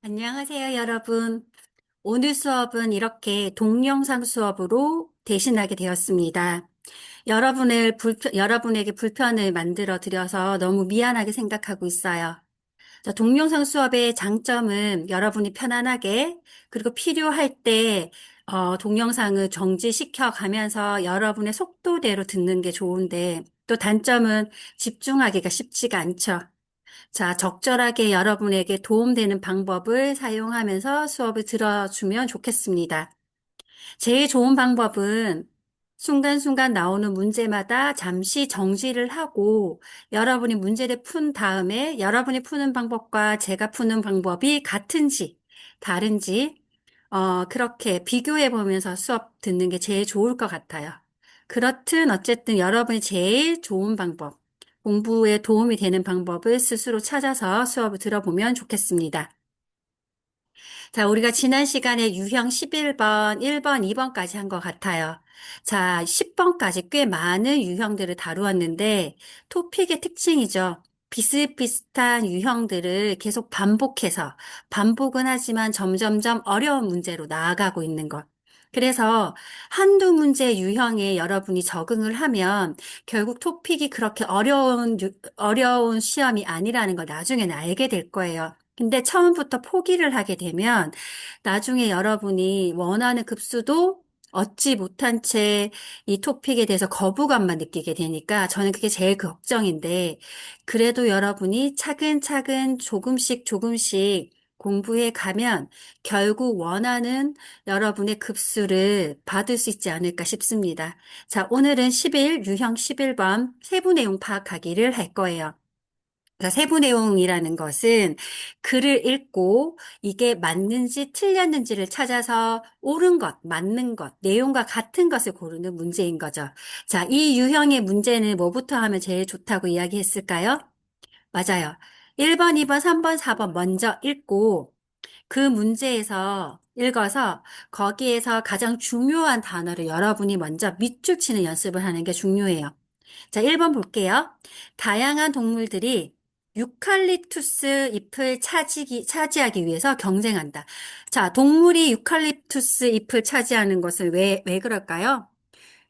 안녕하세요, 여러분. 오늘 수업은 이렇게 동영상 수업으로 대신하게 되었습니다. 여러분에게 불편을 만들어 드려서 너무 미안하게 생각하고 있어요. 자, 동영상 수업의 장점은 여러분이 편안하게 그리고 필요할 때 동영상을 정지시켜 가면서 여러분의 속도대로 듣는 게 좋은데 또 단점은 집중하기가 쉽지가 않죠. 자, 적절하게 여러분에게 도움되는 방법을 사용하면서 수업을 들어주면 좋겠습니다. 제일 좋은 방법은 순간순간 나오는 문제마다 잠시 정지를 하고 여러분이 문제를 푼 다음에 여러분이 푸는 방법과 제가 푸는 방법이 같은지 다른지 그렇게 비교해 보면서 수업 듣는 게 제일 좋을 것 같아요. 그렇든 어쨌든 여러분이 제일 좋은 방법, 공부에 도움이 되는 방법을 스스로 찾아서 수업을 들어보면 좋겠습니다. 자, 우리가 지난 시간에 유형 11번, 1번, 2번까지 한 것 같아요. 자, 10번까지 꽤 많은 유형들을 다루었는데, 토픽의 특징이죠. 비슷비슷한 유형들을 계속 반복해서, 반복은 하지만 점점점 어려운 문제로 나아가고 있는 것. 그래서 한두 문제 유형에 여러분이 적응을 하면 결국 토픽이 그렇게 어려운 시험이 아니라는 걸 나중에는 알게 될 거예요. 근데 처음부터 포기를 하게 되면 나중에 여러분이 원하는 급수도 얻지 못한 채 이 토픽에 대해서 거부감만 느끼게 되니까 저는 그게 제일 걱정인데 그래도 여러분이 차근차근 조금씩 공부해 가면 결국 원하는 여러분의 급수를 받을 수 있지 않을까 싶습니다. 자, 오늘은 유형 11번 세부 내용 파악하기를 할 거예요. 세부 내용이라는 것은 글을 읽고 이게 맞는지 틀렸는지를 찾아서 옳은 것, 맞는 것, 내용과 같은 것을 고르는 문제인 거죠. 자, 이 유형의 문제는 뭐부터 하면 제일 좋다고 이야기했을까요? 맞아요. 1번, 2번, 3번, 4번 먼저 읽고 그 문제에서 읽어서 거기에서 가장 중요한 단어를 여러분이 먼저 밑줄 치는 연습을 하는 게 중요해요. 자, 1번 볼게요. 다양한 동물들이 유칼립투스 잎을 차지하기 위해서 경쟁한다. 자, 동물이 유칼립투스 잎을 차지하는 것을 왜 그럴까요?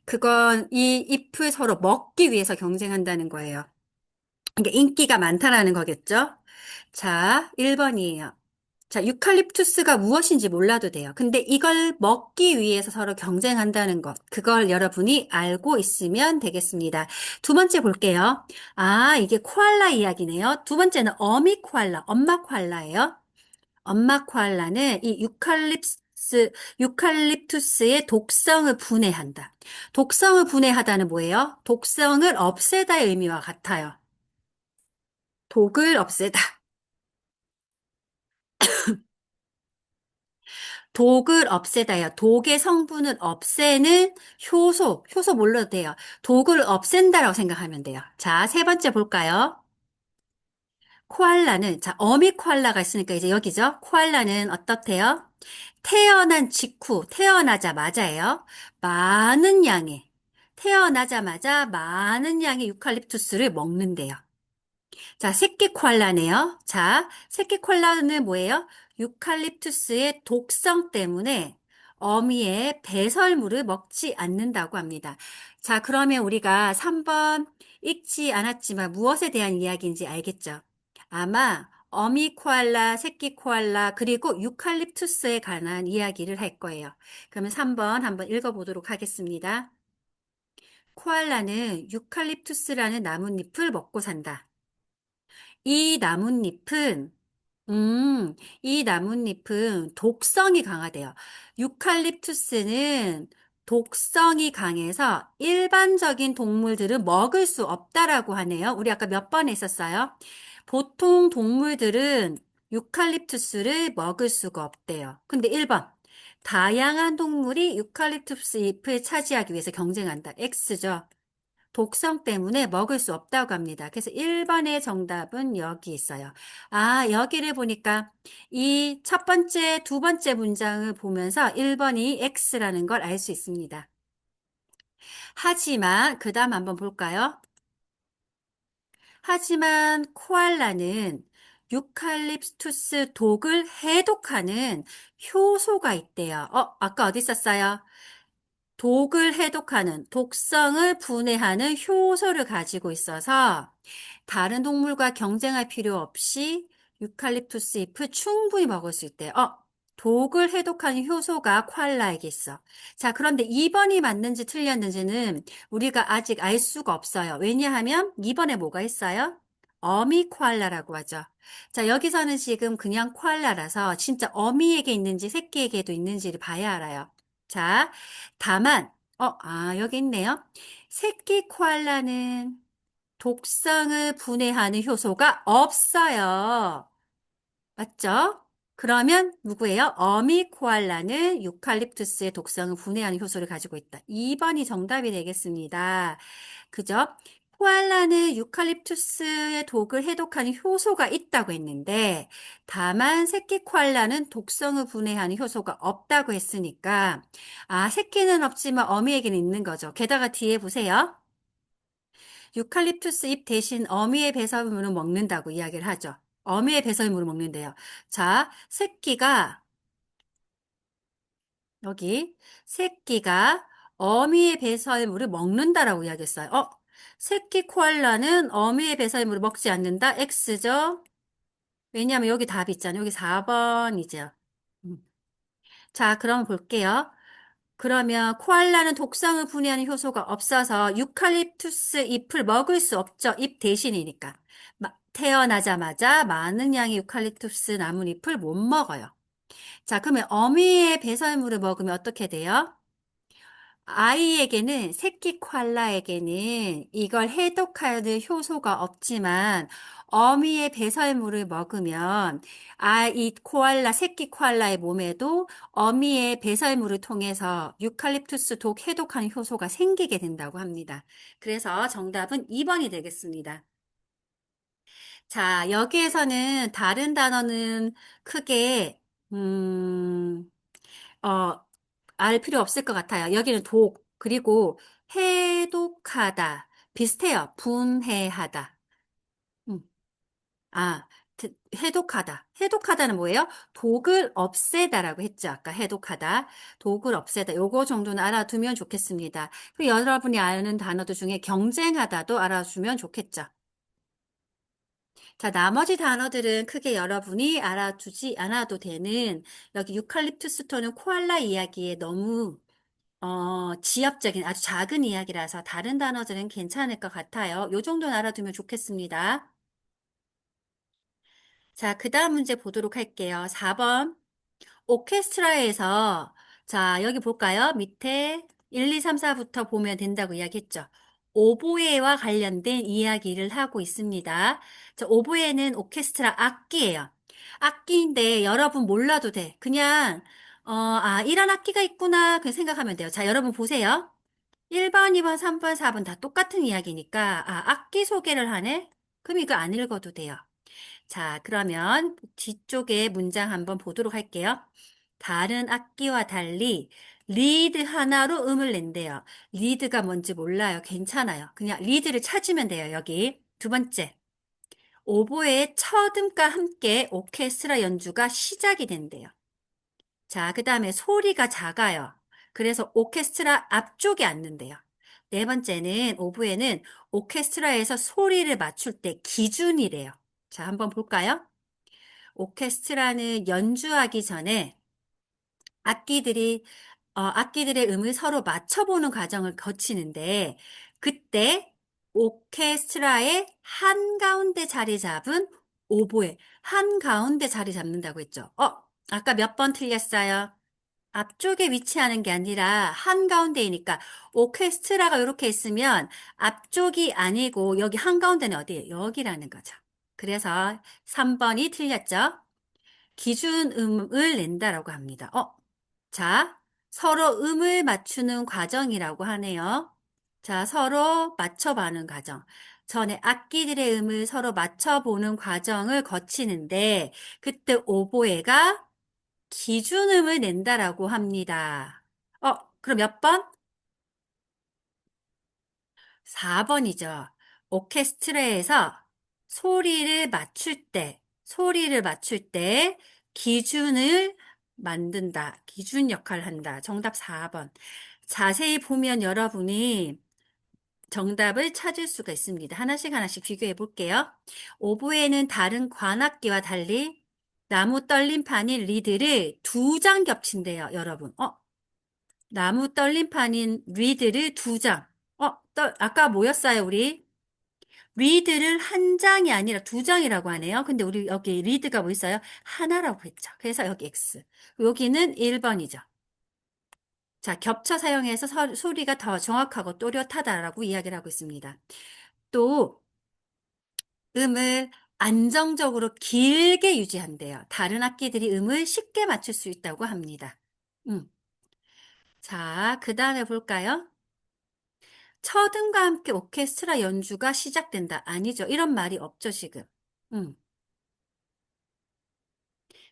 그건 이 잎을 서로 먹기 위해서 경쟁한다는 거예요. 그러니까 인기가 많다라는 거겠죠? 자, 1번이에요. 자, 유칼립투스가 무엇인지 몰라도 돼요. 근데 이걸 먹기 위해서 서로 경쟁한다는 것, 그걸 여러분이 알고 있으면 되겠습니다. 두 번째 볼게요. 아, 이게 코알라 이야기네요. 두 번째는 어미 코알라, 엄마 코알라예요. 엄마 코알라는 이 유칼립투스의 독성을 분해한다. 독성을 분해하다는 뭐예요? 독성을 없애다의 의미와 같아요. 독을 없애다. 독을 없애다요. 독의 성분을 없애는 효소 몰라도 돼요. 독을 없앤다라고 생각하면 돼요. 자, 세 번째 볼까요? 코알라는, 자, 어미 코알라가 있으니까 이제 여기죠? 코알라는 어떻대요? 태어나자마자예요. 태어나자마자 많은 양의 유칼립투스를 먹는데요. 자, 새끼 코알라네요. 자, 새끼 코알라는 뭐예요? 유칼립투스의 독성 때문에 어미의 배설물을 먹지 않는다고 합니다. 자, 그러면 우리가 3번 읽지 않았지만 무엇에 대한 이야기인지 알겠죠? 아마 어미 코알라, 새끼 코알라, 그리고 유칼립투스에 관한 이야기를 할 거예요. 그러면 3번 한번 읽어보도록 하겠습니다. 코알라는 유칼립투스라는 나뭇잎을 먹고 산다. 이 나뭇잎은, 이 나뭇잎은 독성이 강하대요. 유칼립투스는 독성이 강해서 일반적인 동물들은 먹을 수 없다라고 하네요. 우리 아까 몇 번에 있었어요? 보통 동물들은 유칼립투스를 먹을 수가 없대요. 근데 1번. 다양한 동물이 유칼립투스 잎을 차지하기 위해서 경쟁한다. X죠. 독성 때문에 먹을 수 없다고 합니다. 그래서 1번의 정답은 여기 있어요. 아, 여기를 보니까 이 첫 번째, 두 번째 문장을 보면서 1번이 X라는 걸 알 수 있습니다. 하지만, 그 다음 한번 볼까요? 하지만 코알라는 유칼립투스 독을 해독하는 효소가 있대요. 아까 어디 있었어요? 독을 해독하는, 독성을 분해하는 효소를 가지고 있어서 다른 동물과 경쟁할 필요 없이 유칼립투스 잎을 충분히 먹을 수 있대요. 독을 해독하는 효소가 코알라에게 있어. 자, 그런데 2번이 맞는지 틀렸는지는 우리가 아직 알 수가 없어요. 왜냐하면 2번에 뭐가 있어요? 어미 코알라라고 하죠. 자, 여기서는 지금 그냥 코알라라서 진짜 어미에게 있는지 새끼에게도 있는지를 봐야 알아요. 자, 다만, 여기 있네요. 새끼 코알라는 독성을 분해하는 효소가 없어요. 맞죠? 그러면 누구예요? 어미 코알라는 유칼립투스의 독성을 분해하는 효소를 가지고 있다. 2번이 정답이 되겠습니다. 그죠? 코알라는 유칼립투스의 독을 해독하는 효소가 있다고 했는데, 다만 새끼 코알라는 독성을 분해하는 효소가 없다고 했으니까, 새끼는 없지만 어미에게는 있는 거죠. 게다가 뒤에 보세요. 유칼립투스 잎 대신 어미의 배설물을 먹는다고 이야기를 하죠. 어미의 배설물을 먹는데요. 자, 여기, 새끼가 어미의 배설물을 먹는다라고 이야기했어요. 새끼 코알라는 어미의 배설물을 먹지 않는다? X죠? 왜냐하면 여기 답이 있잖아요. 여기 4번이죠. 자, 그럼 볼게요. 그러면 코알라는 독성을 분해하는 효소가 없어서 유칼립투스 잎을 먹을 수 없죠. 잎 대신이니까. 태어나자마자 많은 양의 유칼립투스 나뭇잎을 못 먹어요. 자, 그러면 어미의 배설물을 먹으면 어떻게 돼요? 아이에게는, 새끼 코알라에게는 이걸 해독하는 효소가 없지만 어미의 배설물을 먹으면 이 코알라, 새끼 코알라의 몸에도 어미의 배설물을 통해서 유칼립투스 독 해독하는 효소가 생기게 된다고 합니다. 그래서 정답은 2번이 되겠습니다. 자, 여기에서는 다른 단어는 크게, 음, 어, 알 필요 없을 것 같아요. 여기는 독, 그리고 해독하다. 비슷해요. 분해하다. 음, 아, 해독하다. 해독하다는 뭐예요? 독을 없애다라고 했죠. 아까 해독하다. 독을 없애다. 요거 정도는 알아두면 좋겠습니다. 그리고 여러분이 아는 단어들 중에 경쟁하다도 알아주면 좋겠죠. 자, 나머지 단어들은 크게 여러분이 알아두지 않아도 되는 여기 유칼립투스 토는 코알라 이야기에 너무 지엽적인 아주 작은 이야기라서 다른 단어들은 괜찮을 것 같아요. 요 정도는 알아두면 좋겠습니다. 자, 그 다음 문제 보도록 할게요. 4번. 오케스트라에서, 자, 여기 볼까요? 밑에 1, 2, 3, 4부터 보면 된다고 이야기했죠. 오보에와 관련된 이야기를 하고 있습니다. 자, 오보에는 오케스트라 악기예요. 악기인데 여러분 몰라도 돼. 그냥, 이런 악기가 있구나. 그 생각하면 돼요. 자, 여러분 보세요. 1번, 2번, 3번, 4번 다 똑같은 이야기니까, 악기 소개를 하네? 그럼 이거 안 읽어도 돼요. 자, 그러면 뒤쪽에 문장 한번 보도록 할게요. 다른 악기와 달리 리드 하나로 음을 낸대요. 리드가 뭔지 몰라요. 괜찮아요. 그냥 리드를 찾으면 돼요. 여기. 두 번째. 오보의 첫 음과 함께 오케스트라 연주가 시작이 된대요. 자, 그 다음에 소리가 작아요. 그래서 오케스트라 앞쪽에 앉는데요. 네 번째는 오보에는 오케스트라에서 소리를 맞출 때 기준이래요. 자, 한번 볼까요? 오케스트라는 연주하기 전에 악기들이, 악기들의 음을 서로 맞춰보는 과정을 거치는데, 그때 오케스트라의 한가운데 자리 잡은 오보에 한가운데 자리 잡는다고 했죠. 아까 몇 번 틀렸어요? 앞쪽에 위치하는 게 아니라 한가운데이니까 오케스트라가 이렇게 있으면 앞쪽이 아니고 여기 한가운데는 어디예요? 여기라는 거죠. 그래서 3번이 틀렸죠. 기준음을 낸다라고 합니다. 자, 서로 음을 맞추는 과정이라고 하네요. 자, 서로 맞춰보는 과정. 전에 악기들의 음을 서로 맞춰보는 과정을 거치는데 그때 오보에가 기준음을 낸다라고 합니다. 그럼 몇 번? 4번이죠. 오케스트라에서 소리를 맞출 때, 소리를 맞출 때 기준을 만든다. 기준 역할을 한다. 정답 4번. 자세히 보면 여러분이 정답을 찾을 수가 있습니다. 하나씩 하나씩 비교해 볼게요. 오보에는 다른 관악기와 달리 나무 떨림판인 리드를 두 장 겹친대요, 여러분. 나무 떨림판인 리드를 두 장. 아까 뭐였어요, 우리? 리드를 한 장이 아니라 두 장이라고 하네요. 근데 우리 여기 리드가 뭐 있어요? 하나라고 했죠. 그래서 여기 X. 여기는 1번이죠. 자, 겹쳐 사용해서 소리가 더 정확하고 또렷하다라고 이야기를 하고 있습니다. 또 음을 안정적으로 길게 유지한대요. 다른 악기들이 음을 쉽게 맞출 수 있다고 합니다. 음. 자, 그 다음에 볼까요? 첫음과 함께 오케스트라 연주가 시작된다. 아니죠. 이런 말이 없죠, 지금. 음.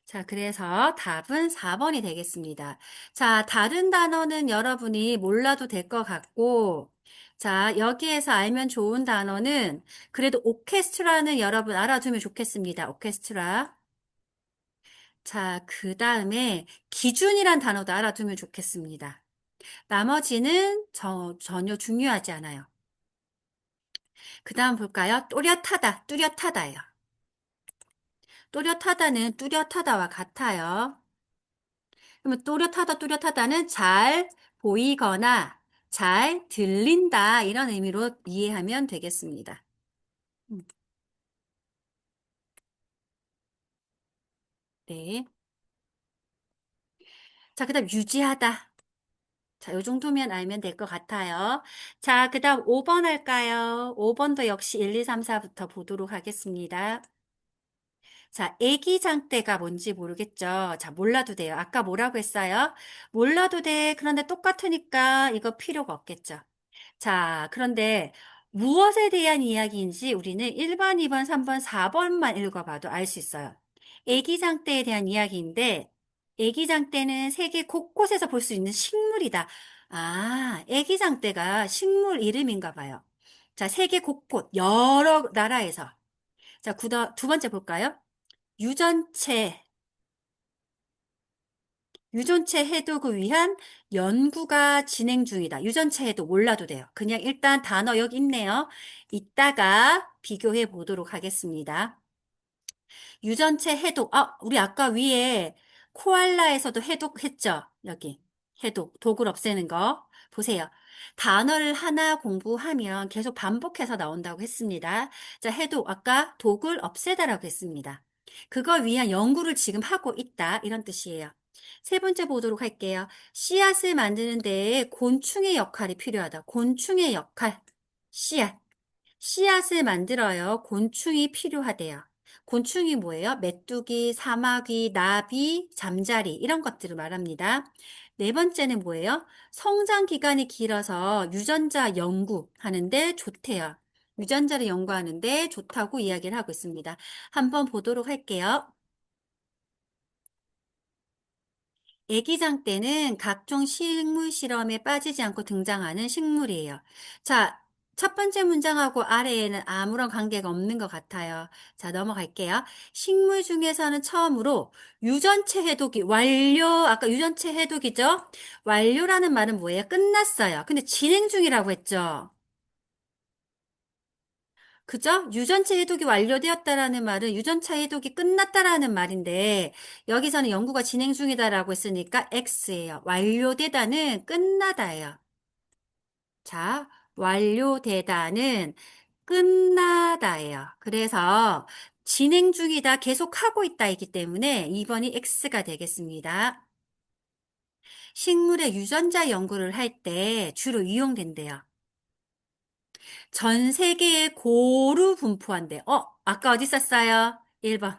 자, 그래서 답은 4번이 되겠습니다. 자, 다른 단어는 여러분이 몰라도 될 것 같고, 자, 여기에서 알면 좋은 단어는 그래도 오케스트라는 여러분 알아두면 좋겠습니다. 오케스트라. 자, 그 다음에 기준이란 단어도 알아두면 좋겠습니다. 나머지는 전혀 중요하지 않아요. 그 다음 볼까요? 또렷하다, 뚜렷하다예요. 또렷하다는 뚜렷하다와 같아요. 그러면 또렷하다, 뚜렷하다는 잘 보이거나 잘 들린다 이런 의미로 이해하면 되겠습니다. 음, 네. 자, 그 다음 유지하다. 자, 요 정도면 알면 될 것 같아요. 자, 그 다음 5번 할까요? 5번도 역시 1, 2, 3, 4부터 보도록 하겠습니다. 자, 애기장대가 뭔지 모르겠죠? 자, 몰라도 돼요. 아까 뭐라고 했어요? 몰라도 돼. 그런데 똑같으니까 이거 필요가 없겠죠. 자, 그런데 무엇에 대한 이야기인지 우리는 1번, 2번, 3번, 4번만 읽어봐도 알 수 있어요. 애기장대에 대한 이야기인데, 애기장대는 세계 곳곳에서 볼 수 있는 식물이다. 아, 애기장대가 식물 이름인가 봐요. 자, 세계 곳곳, 여러 나라에서. 자, 두 번째 볼까요? 유전체, 유전체 해독을 위한 연구가 진행 중이다. 유전체 해독 몰라도 돼요. 그냥 일단 단어 여기 있네요. 이따가 비교해 보도록 하겠습니다. 유전체 해독. 우리 아까 위에 코알라에서도 해독했죠? 여기. 해독. 독을 없애는 거. 보세요. 단어를 하나 공부하면 계속 반복해서 나온다고 했습니다. 자, 해독. 아까 독을 없애다라고 했습니다. 그걸 위한 연구를 지금 하고 있다. 이런 뜻이에요. 세 번째 보도록 할게요. 씨앗을 만드는 데에 곤충의 역할이 필요하다. 곤충의 역할. 씨앗. 씨앗을 만들어요. 곤충이 필요하대요. 곤충이 뭐예요? 메뚜기, 사마귀, 나비, 잠자리 이런 것들을 말합니다. 네 번째는 뭐예요? 성장 기간이 길어서 유전자 연구하는데 좋대요. 유전자를 연구하는데 좋다고 이야기를 하고 있습니다. 한번 보도록 할게요. 애기장 때는 각종 식물 실험에 빠지지 않고 등장하는 식물이에요. 자, 첫 번째 문장하고 아래에는 아무런 관계가 없는 것 같아요. 자, 넘어갈게요. 식물 중에서는 처음으로 유전체 해독이 완료, 아까 유전체 해독이죠? 완료라는 말은 뭐예요? 끝났어요. 근데 진행 중이라고 했죠? 그죠? 유전체 해독이 완료되었다라는 말은 유전차 해독이 끝났다라는 말인데 여기서는 연구가 진행 중이다라고 했으니까 X예요. 완료되다는 끝나다예요. 자, 완료되다는 끝나다예요. 그래서 진행 중이다, 계속하고 있다이기 때문에 2번이 X가 되겠습니다. 식물의 유전자 연구를 할 때 주로 이용된대요. 전 세계에 고루 분포한대. 아까 어디 썼어요? 1번.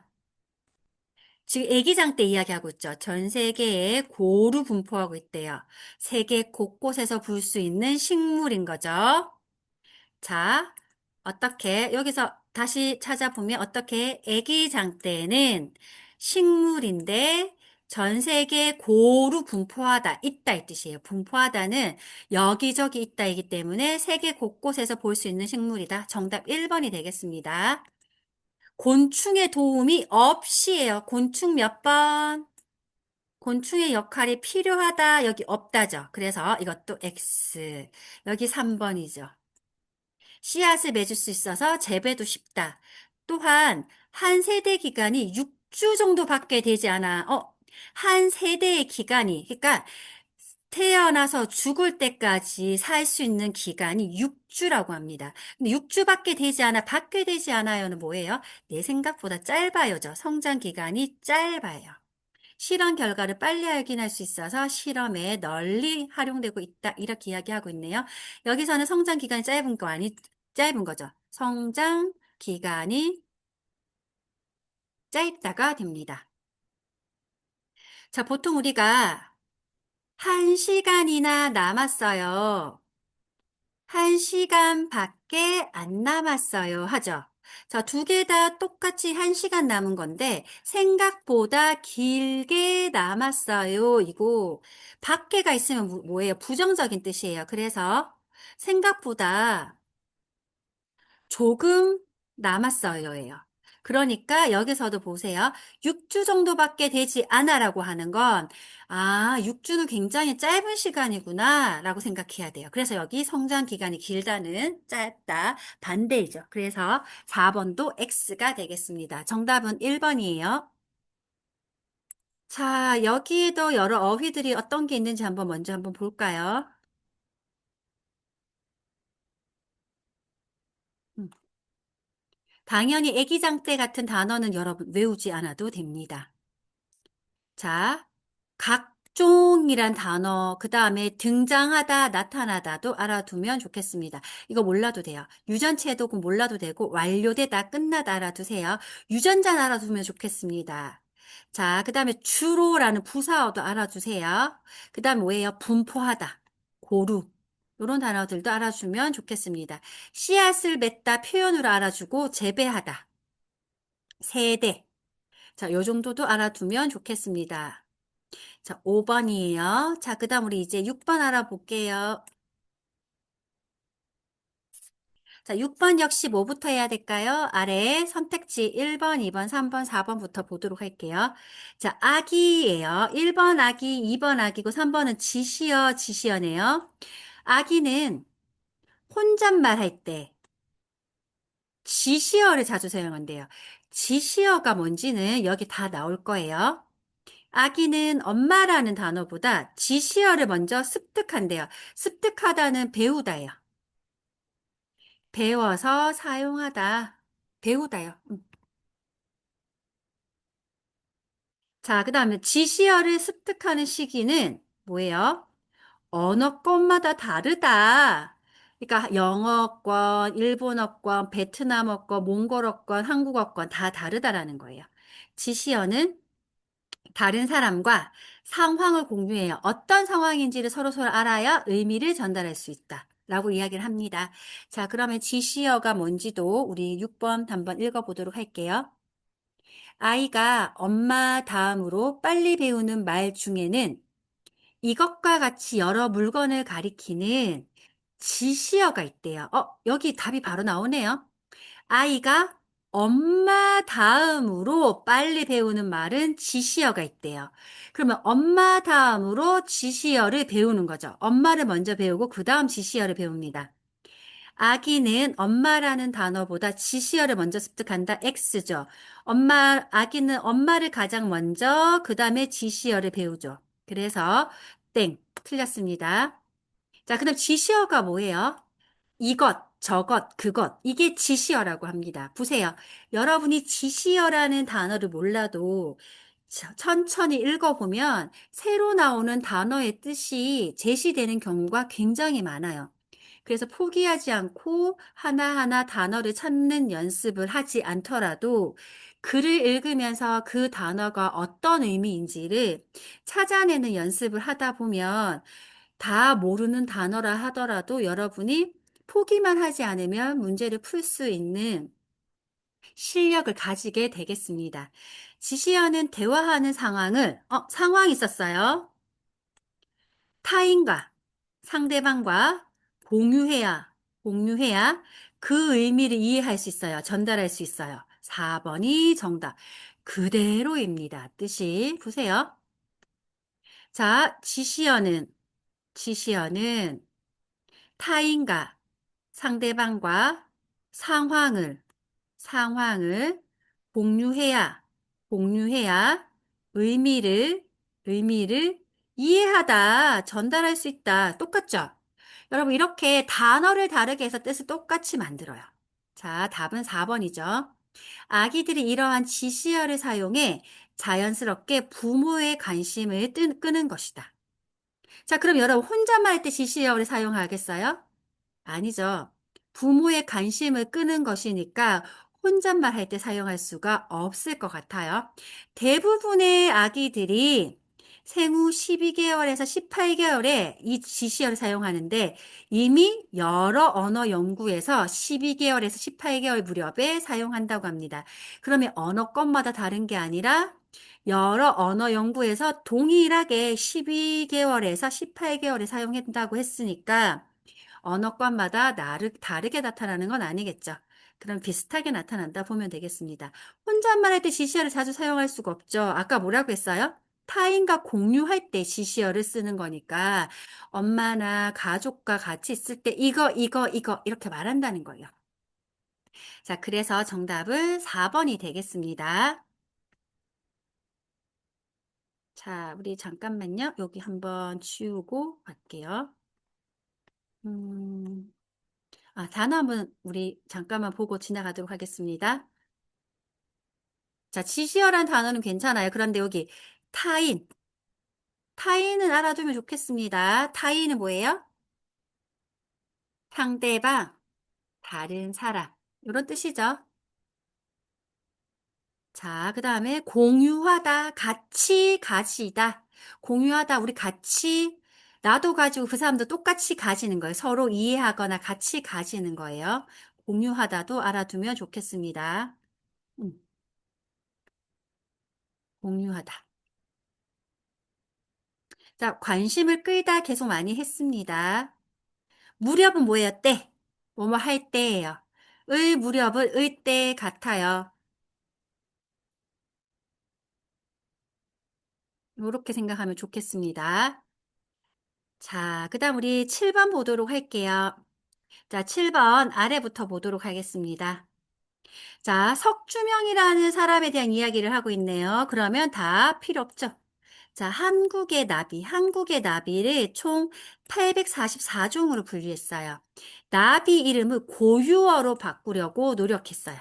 지금 애기장 때 이야기하고 있죠. 전 세계에 고루 분포하고 있대요. 세계 곳곳에서 볼 수 있는 식물인 거죠. 자, 어떻게, 여기서 다시 찾아보면 어떻게 애기장 때는 식물인데 전 세계에 고루 분포하다, 있다 이 뜻이에요. 분포하다는 여기저기 있다이기 때문에 세계 곳곳에서 볼 수 있는 식물이다. 정답 1번이 되겠습니다. 곤충의 도움이 없이예요. 곤충 몇 번? 곤충의 역할이 필요하다. 여기 없다죠. 그래서 이것도 X. 여기 3번이죠. 씨앗을 맺을 수 있어서 재배도 쉽다. 또한 한 세대 기간이 6주 정도밖에 되지 않아. 한 세대의 기간이 그러니까 태어나서 죽을 때까지 살 수 있는 기간이 6주라고 합니다. 근데 6주밖에 되지 않아, 밖에 되지 않아요는 뭐예요? 내 생각보다 짧아요죠. 성장 기간이 짧아요. 실험 결과를 빨리 확인할 수 있어서 실험에 널리 활용되고 있다. 이렇게 이야기하고 있네요. 여기서는 성장 기간이 짧은 거죠. 성장 기간이 짧다가 됩니다. 자, 보통 우리가 1시간이나 남았어요. 1시간밖에 안 남았어요. 하죠. 자, 두 개 다 똑같이 1시간 남은 건데, 생각보다 길게 남았어요. 이거, 밖에가 있으면 뭐예요? 부정적인 뜻이에요. 그래서, 생각보다 조금 남았어요예요. 그러니까 여기서도 보세요. 6주 정도밖에 되지 않아라고 하는 건 6주는 굉장히 짧은 시간이구나 라고 생각해야 돼요. 그래서 여기 성장 기간이 길다는 짧다 반대이죠. 그래서 4번도 X가 되겠습니다. 정답은 1번이에요. 자, 여기에도 여러 어휘들이 어떤 게 있는지 먼저 한번 볼까요? 음, 당연히 애기장 때 같은 단어는 여러분 외우지 않아도 됩니다. 자, 각종이란 단어, 그 다음에 등장하다, 나타나다도 알아두면 좋겠습니다. 이거 몰라도 돼요. 유전체도 몰라도 되고, 완료되다, 끝나다 알아두세요. 유전자 알아두면 좋겠습니다. 자, 그 다음에 주로라는 부사어도 알아두세요. 그 다음 뭐예요? 분포하다, 고루. 이런 단어들도 알아주면 좋겠습니다. 씨앗을 맺다 표현으로 알아주고, 재배하다, 세대. 자, 요 정도도 알아두면 좋겠습니다. 자, 5번이에요. 자, 그 다음 우리 이제 6번 알아볼게요. 자, 6번 역시 뭐부터 해야 될까요? 아래 선택지 1번, 2번, 3번, 4번부터 보도록 할게요. 자, 아기예요. 1번 아기, 2번 아기고 3번은 지시어네요. 아기는 혼잣말 할 때 지시어를 자주 사용한대요. 지시어가 뭔지는 여기 다 나올 거예요. 아기는 엄마라는 단어보다 지시어를 먼저 습득한대요. 습득하다는 배우다예요. 배워서 사용하다. 배우다요. 자, 그 다음에 지시어를 습득하는 시기는 뭐예요? 언어권마다 다르다. 그러니까 영어권, 일본어권, 베트남어권, 몽골어권, 한국어권 다 다르다라는 거예요. 지시어는 다른 사람과 상황을 공유해요. 어떤 상황인지를 서로서로 알아야 의미를 전달할 수 있다. 라고 이야기를 합니다. 자, 그러면 지시어가 뭔지도 우리 6번 한번 읽어보도록 할게요. 아이가 엄마 다음으로 빨리 배우는 말 중에는 이것과 같이 여러 물건을 가리키는 지시어가 있대요. 여기 답이 바로 나오네요. 아이가 엄마 다음으로 빨리 배우는 말은 지시어가 있대요. 그러면 엄마 다음으로 지시어를 배우는 거죠. 엄마를 먼저 배우고 그 다음 지시어를 배웁니다. 아기는 엄마라는 단어보다 지시어를 먼저 습득한다. X죠. 아기는 엄마를 가장 먼저 그 다음에 지시어를 배우죠. 그래서 땡, 틀렸습니다. 자, 그다음 지시어가 뭐예요? 이것, 저것, 그것. 이게 지시어라고 합니다. 보세요. 여러분이 지시어라는 단어를 몰라도 천천히 읽어보면 새로 나오는 단어의 뜻이 제시되는 경우가 굉장히 많아요. 그래서 포기하지 않고 하나하나 단어를 찾는 연습을 하지 않더라도 글을 읽으면서 그 단어가 어떤 의미인지를 찾아내는 연습을 하다 보면 다 모르는 단어라 하더라도 여러분이 포기만 하지 않으면 문제를 풀 수 있는 실력을 가지게 되겠습니다. 지시어는 대화하는 상황이 있었어요. 타인과 상대방과 공유해야 그 의미를 이해할 수 있어요. 전달할 수 있어요. 4번이 정답. 그대로입니다. 뜻이. 보세요. 자, 지시어는 타인과 상대방과 상황을, 상황을 공유해야, 공유해야 의미를 이해하다, 전달할 수 있다. 똑같죠? 여러분, 이렇게 단어를 다르게 해서 뜻을 똑같이 만들어요. 자, 답은 4번이죠. 아기들이 이러한 지시어를 사용해 자연스럽게 부모의 관심을 끄는 것이다. 자, 그럼 여러분 혼잣말 할 때 지시어를 사용하겠어요? 아니죠. 부모의 관심을 끄는 것이니까 혼잣말 할 때 사용할 수가 없을 것 같아요. 대부분의 아기들이 생후 12개월에서 18개월에 이 지시어를 사용하는데 이미 여러 언어 연구에서 12개월에서 18개월 무렵에 사용한다고 합니다. 그러면 언어권마다 다른 게 아니라 여러 언어 연구에서 동일하게 12개월에서 18개월에 사용한다고 했으니까 언어권마다 다르게 나타나는 건 아니겠죠. 그럼 비슷하게 나타난다 보면 되겠습니다. 혼잣말 할 때 지시어를 자주 사용할 수가 없죠. 아까 뭐라고 했어요? 타인과 공유할 때 지시어를 쓰는 거니까 엄마나 가족과 같이 있을 때 이거 이렇게 말한다는 거예요. 자, 그래서 정답은 4번이 되겠습니다. 자, 우리 잠깐만요. 여기 한번 지우고 갈게요. 음, 단어 한번 우리 잠깐만 보고 지나가도록 하겠습니다. 자, 지시어란 단어는 괜찮아요. 그런데 여기 타인, 타인은 알아두면 좋겠습니다. 타인은 뭐예요? 상대방, 다른 사람. 이런 뜻이죠. 자, 그 다음에 공유하다, 같이 가지다. 공유하다, 우리 같이, 나도 가지고 그 사람도 똑같이 가지는 거예요. 서로 이해하거나 같이 가지는 거예요. 공유하다도 알아두면 좋겠습니다. 음, 공유하다. 자, 관심을 끌다 계속 많이 했습니다. 무렵은 뭐예요? 때. 뭐뭐 할 때예요. 무렵은 의 때 같아요. 이렇게 생각하면 좋겠습니다. 자, 그 다음 우리 7번 보도록 할게요. 자, 7번 아래부터 보도록 하겠습니다. 자, 석주명이라는 사람에 대한 이야기를 하고 있네요. 그러면 다 필요 없죠. 자, 한국의 나비를 총 844종으로 분류했어요. 나비 이름을 고유어로 바꾸려고 노력했어요.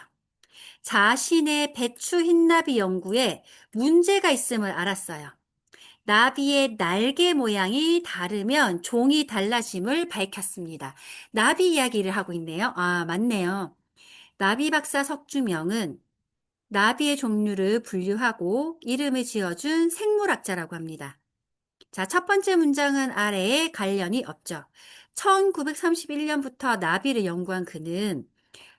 자신의 배추 흰나비 연구에 문제가 있음을 알았어요. 나비의 날개 모양이 다르면 종이 달라짐을 밝혔습니다. 나비 이야기를 하고 있네요. 아, 맞네요. 나비 박사 석주명은 나비의 종류를 분류하고 이름을 지어준 생물학자라고 합니다. 자, 첫 번째 문장은 아래에 관련이 없죠. 1931년부터 나비를 연구한 그는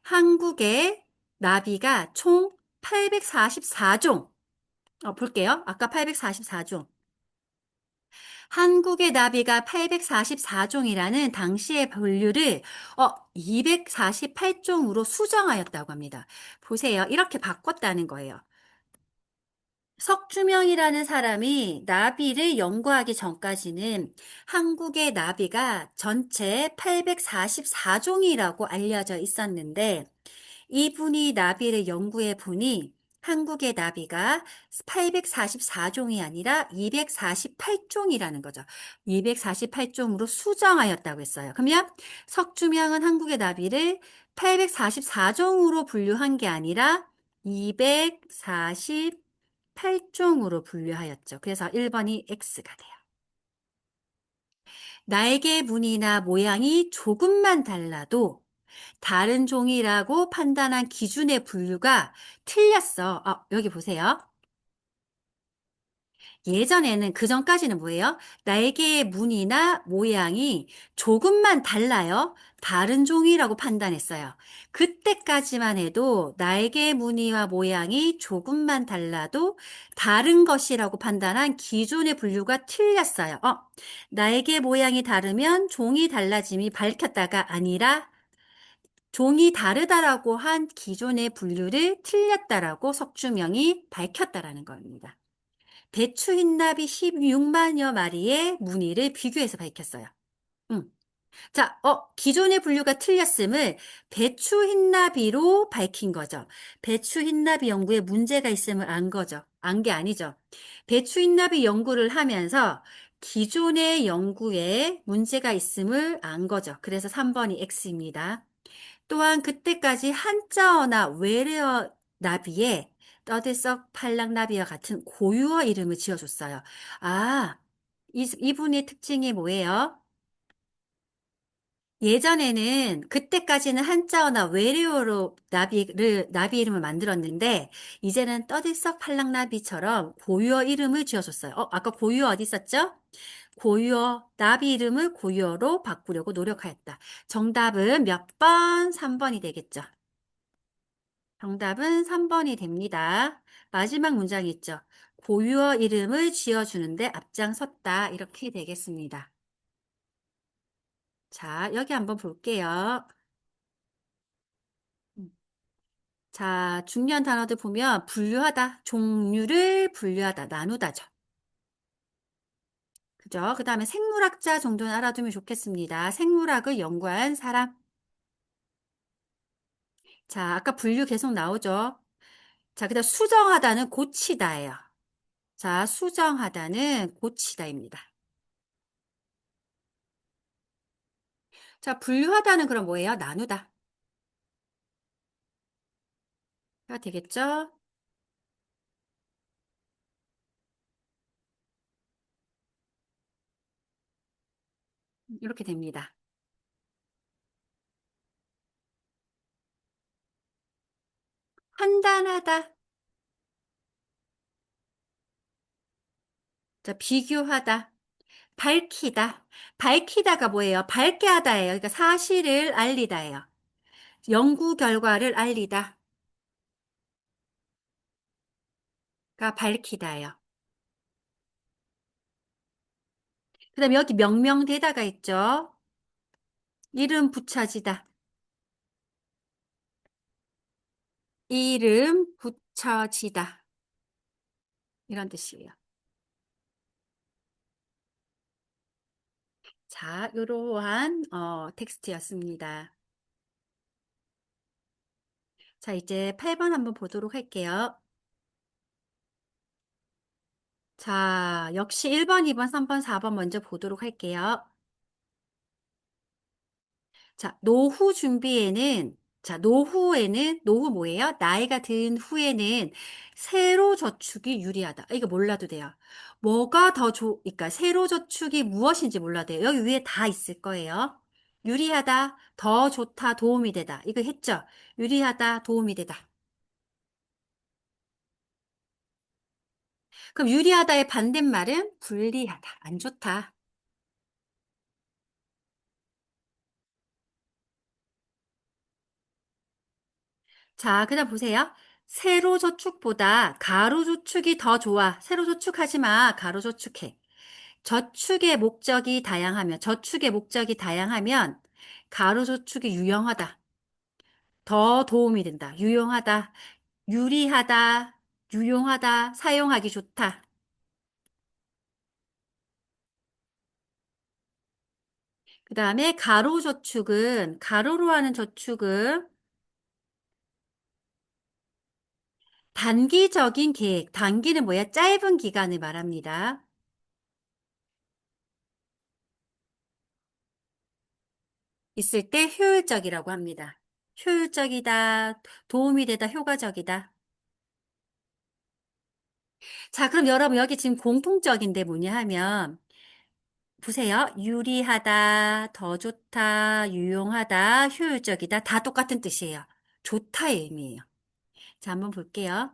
한국의 나비가 총 844종, 볼게요. 아까 844종. 한국의 나비가 844종이라는 당시의 분류를 248종으로 수정하였다고 합니다. 보세요. 이렇게 바꿨다는 거예요. 석주명이라는 사람이 나비를 연구하기 전까지는 한국의 나비가 전체 844종이라고 알려져 있었는데 이분이 나비를 연구해 보니 한국의 나비가 844종이 아니라 248종이라는 거죠. 248종으로 수정하였다고 했어요. 그러면 석주명은 한국의 나비를 844종으로 분류한 게 아니라 248종으로 분류하였죠. 그래서 1번이 X가 돼요. 날개 무늬나 모양이 조금만 달라도 다른 종이라고 판단한 기준의 분류가 틀렸어. 여기 보세요. 예전에는 그 전까지는 뭐예요? 날개의 무늬나 모양이 조금만 달라요. 다른 종이라고 판단했어요. 그때까지만 해도 날개 무늬와 모양이 조금만 달라도 다른 것이라고 판단한 기존의 분류가 틀렸어요. 날개 모양이 다르면 종이 달라짐이 밝혔다가 아니라 종이 다르다라고 한 기존의 분류를 틀렸다라고 석주명이 밝혔다라는 겁니다. 배추 흰나비 16만여 마리의 무늬를 비교해서 밝혔어요. 음. 자, 기존의 분류가 틀렸음을 배추 흰나비로 밝힌 거죠. 배추 흰나비 연구에 문제가 있음을 안 거죠. 안 게 아니죠. 배추 흰나비 연구를 하면서 기존의 연구에 문제가 있음을 안 거죠. 그래서 3번이 X입니다. 또한 그때까지 한자어나 외래어 나비에 떠들썩 팔랑나비와 같은 고유어 이름을 지어줬어요. 아, 이분의 특징이 뭐예요? 예전에는 그때까지는 한자어나 외래어로 나비 이름을 만들었는데 이제는 떠들썩 팔랑나비처럼 고유어 이름을 지어줬어요. 아까 고유어 어디 있었죠? 고유어 나비 이름을 고유어로 바꾸려고 노력하였다. 정답은 몇 번? 3번이 되겠죠. 정답은 3번이 됩니다. 마지막 문장이 있죠. 고유어 이름을 지어주는데 앞장섰다. 이렇게 되겠습니다. 자, 여기 한번 볼게요. 음. 자, 중요한 단어들 보면 분류하다, 종류를 분류하다, 나누다죠. 그죠? 그 다음에 생물학자 정도는 알아두면 좋겠습니다. 생물학을 연구한 사람. 자, 아까 분류 계속 나오죠? 자, 그 다음 수정하다는 고치다예요. 자, 수정하다는 고치다입니다. 자, 분류하다는 그럼 뭐예요? 나누다. 가 되겠죠? 이렇게 됩니다. 판단하다. 자, 비교하다. 밝히다. 밝히다가 뭐예요? 밝게 하다예요. 그러니까 사실을 알리다예요. 연구 결과를 알리다가 밝히다예요. 그 다음에 여기 명명대다가 있죠. 이름 붙여지다. 이름 붙여지다. 이런 뜻이에요. 자, 이러한 텍스트였습니다. 자, 이제 8번 한번 보도록 할게요. 자, 역시 1번, 2번, 3번, 4번 먼저 보도록 할게요. 자, 노후 준비에는, 자, 노후 뭐예요? 나이가 든 후에는 새로 저축이 유리하다. 이거 몰라도 돼요. 뭐가 더 그러니까 새로 저축이 무엇인지 몰라도 돼요. 여기 위에 다 있을 거예요. 유리하다, 더 좋다, 도움이 되다. 이거 했죠? 유리하다, 도움이 되다. 그럼 유리하다의 반대말은 불리하다, 안 좋다. 자, 그다음 보세요. 세로 저축보다 가로 저축이 더 좋아. 세로 저축하지 마. 가로 저축해. 저축의 목적이 다양하면 가로 저축이 유용하다. 더 도움이 된다. 유용하다. 유리하다. 유용하다. 사용하기 좋다. 그 다음에 가로 저축은 가로로 하는 저축은 단기적인 계획. 단기는 뭐야? 짧은 기간을 말합니다. 있을 때 효율적이라고 합니다. 효율적이다, 도움이 되다, 효과적이다. 자, 그럼 여러분 여기 지금 공통적인데 뭐냐 하면 보세요. 유리하다, 더 좋다, 유용하다, 효율적이다. 다 똑같은 뜻이에요. 좋다의 의미예요. 자, 한번 볼게요.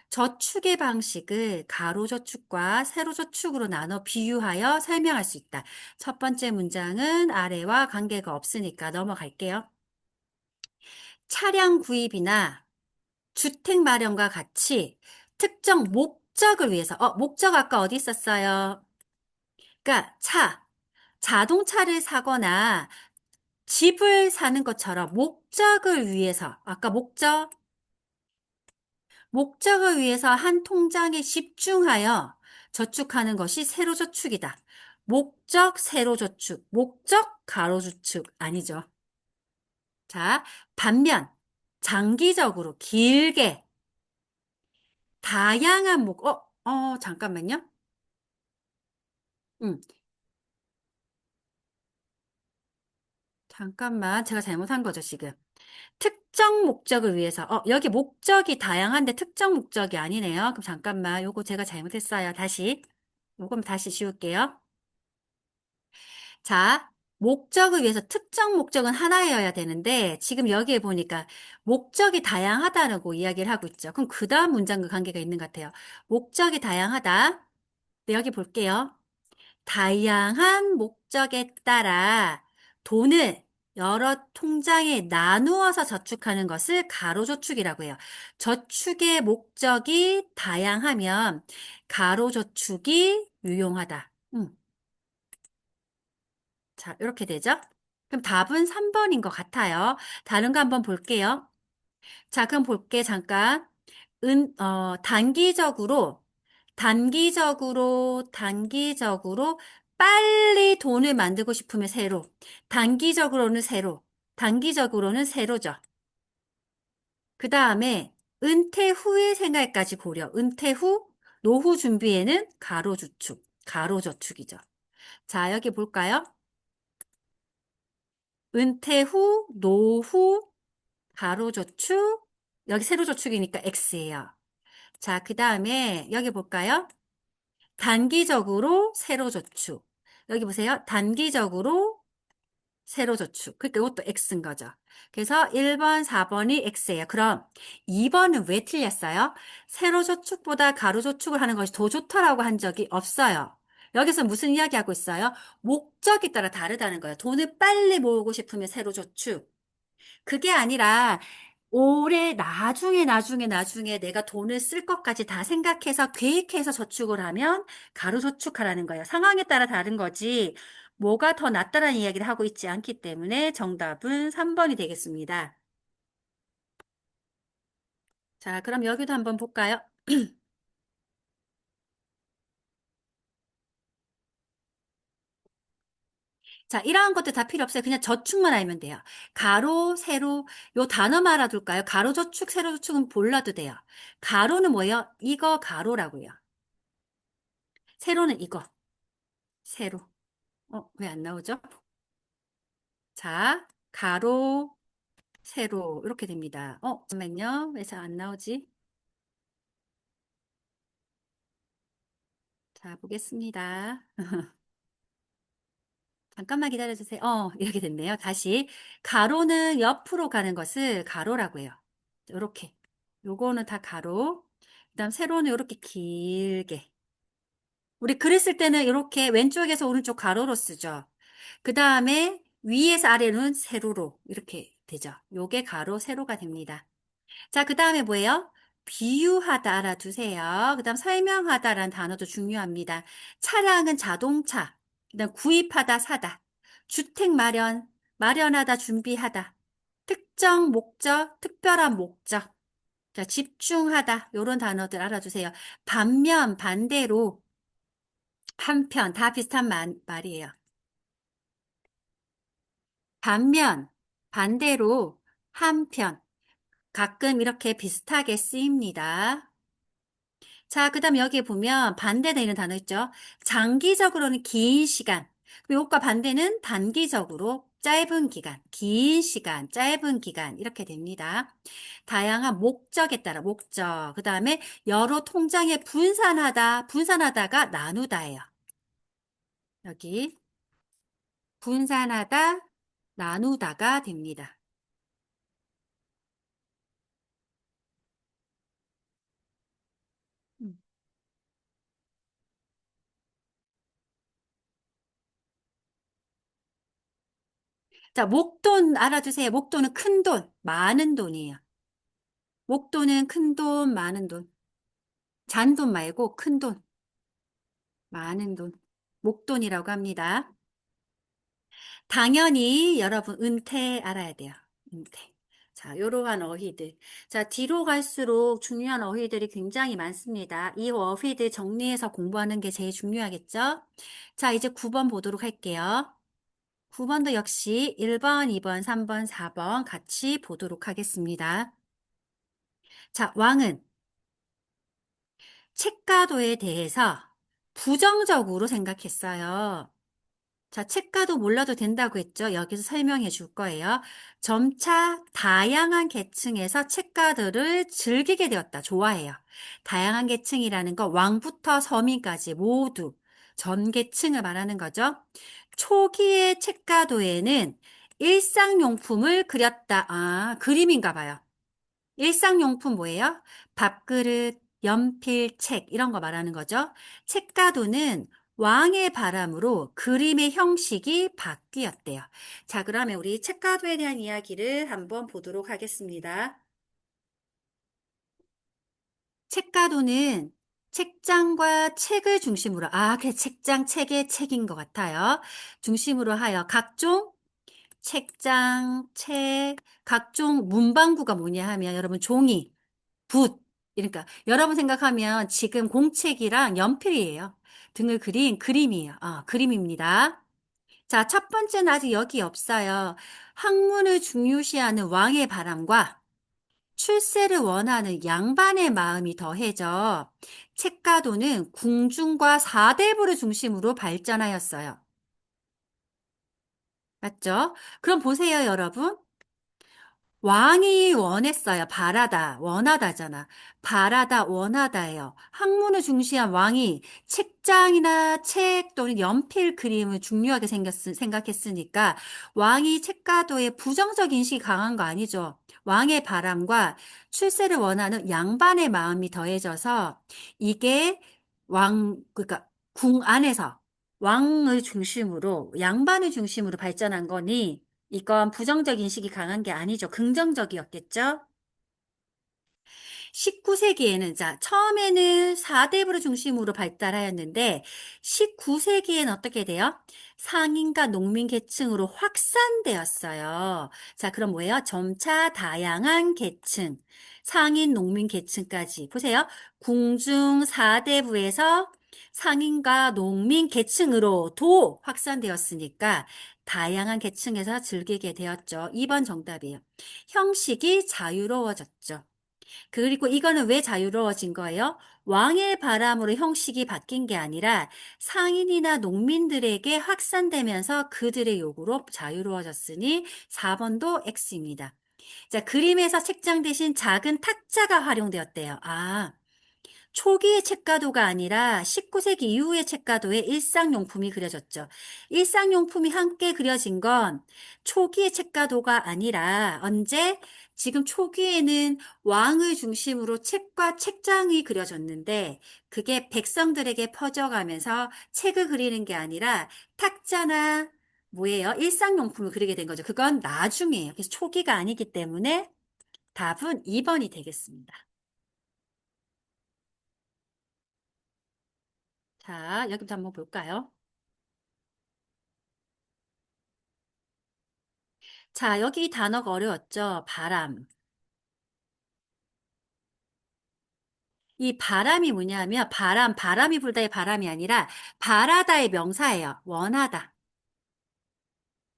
저축의 방식을 가로 저축과 세로 저축으로 나눠 비유하여 설명할 수 있다. 첫 번째 문장은 아래와 관계가 없으니까 넘어갈게요. 차량 구입이나 주택 마련과 같이 특정 목적을 위해서, 목적 아까 어디 있었어요? 그러니까 자동차를 사거나 집을 사는 것처럼 목적을 위해서, 아까 목적을 위해서 한 통장에 집중하여 저축하는 것이 세로저축이다. 목적 세로저축, 목적 가로저축 아니죠. 자, 반면 장기적으로 길게 다양한 잠깐만요. 음, 잠깐만. 제가 잘못한 거죠, 지금. 특정 목적을 위해서. 여기 목적이 다양한데 특정 목적이 아니네요. 그럼 잠깐만. 요거 제가 잘못했어요. 다시. 요건 다시 지울게요. 자, 목적을 위해서 특정 목적은 하나여야 되는데 지금 여기에 보니까 목적이 다양하다라고 이야기를 하고 있죠. 그럼 그 다음 문장과 관계가 있는 것 같아요. 목적이 다양하다. 네, 여기 볼게요. 다양한 목적에 따라 돈을 여러 통장에 나누어서 저축하는 것을 가로저축이라고 해요. 저축의 목적이 다양하면 가로저축이 유용하다. 자, 이렇게 되죠? 그럼 답은 3번인 것 같아요. 다른 거 한번 볼게요. 자, 그럼 볼게, 잠깐. 단기적으로, 빨리 돈을 만들고 싶으면 세로. 단기적으로는 세로. 단기적으로는 세로죠. 그 다음에 은퇴 후의 생활까지 고려. 은퇴 후, 노후 준비에는 가로저축이죠. 자, 여기 볼까요? 은퇴 후, 노후, 가로저축, 여기 세로저축이니까 X예요. 자, 그 다음에 여기 볼까요? 단기적으로 세로저축. 여기 보세요. 단기적으로 세로저축. 그러니까 이것도 X인 거죠. 그래서 1번, 4번이 X예요. 그럼 2번은 왜 틀렸어요? 세로저축보다 가로저축을 하는 것이 더 좋다라고 한 적이 없어요. 여기서 무슨 이야기 하고 있어요? 목적에 따라 다르다는 거예요. 돈을 빨리 모으고 싶으면 세로저축. 그게 아니라 올해 나중에 내가 돈을 쓸 것까지 다 생각해서 계획해서 저축을 하면 가로저축하라는 거예요. 상황에 따라 다른 거지. 뭐가 더 낫다라는 이야기를 하고 있지 않기 때문에 정답은 3번이 되겠습니다. 자, 그럼 여기도 한번 볼까요? 자, 이러한 것들 다 필요 없어요. 그냥 저축만 알면 돼요. 가로, 세로, 요 단어만 알아둘까요? 가로저축, 세로저축은 몰라도 돼요. 가로는 뭐예요? 이거 가로라고요. 세로는 이거. 세로. 왜 안 나오죠? 자, 가로, 세로. 이렇게 됩니다. 잠깐만요. 왜 잘 안 나오지? 자, 보겠습니다. 잠깐만 기다려주세요. 이렇게 됐네요. 다시. 가로는 옆으로 가는 것을 가로라고 해요. 이렇게. 요거는 다 가로. 그다음 세로는 이렇게 길게. 우리 글을 쓸 때는 이렇게 왼쪽에서 오른쪽 가로로 쓰죠. 그 다음에 위에서 아래로는 세로로 이렇게 되죠. 요게 가로, 세로가 됩니다. 자, 그 다음에 뭐예요? 비유하다 알아두세요. 그 다음 설명하다라는 단어도 중요합니다. 차량은 자동차. 그 다음 구입하다, 사다. 주택 마련하다, 준비하다. 특정 목적, 특별한 목적. 자, 집중하다. 요런 단어들 알아두세요. 반면, 반대로, 한편, 다 비슷한 말이에요. 반면, 반대로, 한편. 가끔 이렇게 비슷하게 쓰입니다. 자, 그 다음 여기 보면 반대되는 단어 있죠? 장기적으로는 긴 시간. 이것과 반대는 단기적으로 짧은 기간, 긴 시간, 짧은 기간 이렇게 됩니다. 다양한 목적에 따라 목적. 그 다음에 여러 통장에 분산하다가 나누다예요. 여기 분산하다, 나누다가 됩니다. 음. 자, 목돈 알아두세요. 목돈은 큰 돈, 많은 돈이에요. 목돈은 큰 돈, 많은 돈. 잔돈 말고 큰 돈, 많은 돈. 목돈이라고 합니다. 당연히 여러분 은퇴 알아야 돼요. 은퇴. 자, 요러한 어휘들. 자, 뒤로 갈수록 중요한 어휘들이 굉장히 많습니다. 이 어휘들 정리해서 공부하는 게 제일 중요하겠죠? 자, 이제 9번 보도록 할게요. 9번도 역시 1번, 2번, 3번, 4번 같이 보도록 하겠습니다. 자, 왕은 책가도에 대해서 부정적으로 생각했어요. 자, 책가도 몰라도 된다고 했죠. 여기서 설명해 줄 거예요. 점차 다양한 계층에서 책가들을 즐기게 되었다. 좋아해요. 다양한 계층이라는 거 왕부터 서민까지 모두 전 계층을 말하는 거죠. 초기의 책가도에는 일상용품을 그렸다. 아, 그림인가 봐요. 일상용품 뭐예요? 밥그릇, 연필, 책 이런 거 말하는 거죠. 책가도는 왕의 바람으로 그림의 형식이 바뀌었대요. 자, 그러면 우리 책가도에 대한 이야기를 한번 보도록 하겠습니다. 책가도는 책장과 책을 중심으로, 그 책장, 책의 책인 것 같아요. 중심으로 하여 각종 책장, 책, 각종 문방구가 뭐냐 하면 여러분 종이, 붓. 그러니까 여러분 생각하면 지금 공책이랑 연필이에요. 등을 그린 그림이에요. 그림입니다. 자, 첫 번째는 아직 여기 없어요. 학문을 중요시하는 왕의 바람과 출세를 원하는 양반의 마음이 더해져 책가도는 궁중과 사대부를 중심으로 발전하였어요. 맞죠? 그럼 보세요, 여러분. 왕이 원했어요. 바라다, 원하다잖아. 바라다, 원하다예요. 학문을 중시한 왕이 책장이나 책 또는 연필 그림을 중요하게 생각했으니까 왕이 책가도에 부정적 인식이 강한 거 아니죠. 왕의 바람과 출세를 원하는 양반의 마음이 더해져서 이게 그러니까 궁 안에서 왕을 중심으로, 양반을 중심으로 발전한 거니 이건 부정적 인식이 강한 게 아니죠. 긍정적이었겠죠? 19세기에는 처음에는 사대부를 중심으로 발달하였는데 19세기에는 어떻게 돼요? 상인과 농민 계층으로 확산되었어요. 자, 그럼 뭐예요? 점차 다양한 계층, 상인, 농민 계층까지 보세요. 궁중 사대부에서 상인과 농민 계층으로도 확산되었으니까 다양한 계층에서 즐기게 되었죠. 2번 정답이에요. 형식이 자유로워졌죠. 그리고 이거는 왜 자유로워진 거예요? 왕의 바람으로 형식이 바뀐 게 아니라 상인이나 농민들에게 확산되면서 그들의 요구로 자유로워졌으니 4번도 X입니다. 자, 그림에서 책장 대신 작은 탁자가 활용되었대요. 초기의 책가도가 아니라 19세기 이후의 책가도에 일상용품이 그려졌죠. 일상용품이 함께 그려진 건 초기의 책가도가 아니라 언제? 지금 초기에는 왕을 중심으로 책과 책장이 그려졌는데 그게 백성들에게 퍼져가면서 책을 그리는 게 아니라 탁자나 뭐예요? 일상용품을 그리게 된 거죠. 그건 나중이에요. 그래서 초기가 아니기 때문에 답은 2번이 되겠습니다. 자, 여기부터 한번 볼까요? 자, 여기 이 단어가 어려웠죠? 바람. 이 바람이 뭐냐면 바람이 불다의 바람이 아니라 바라다의 명사예요. 원하다.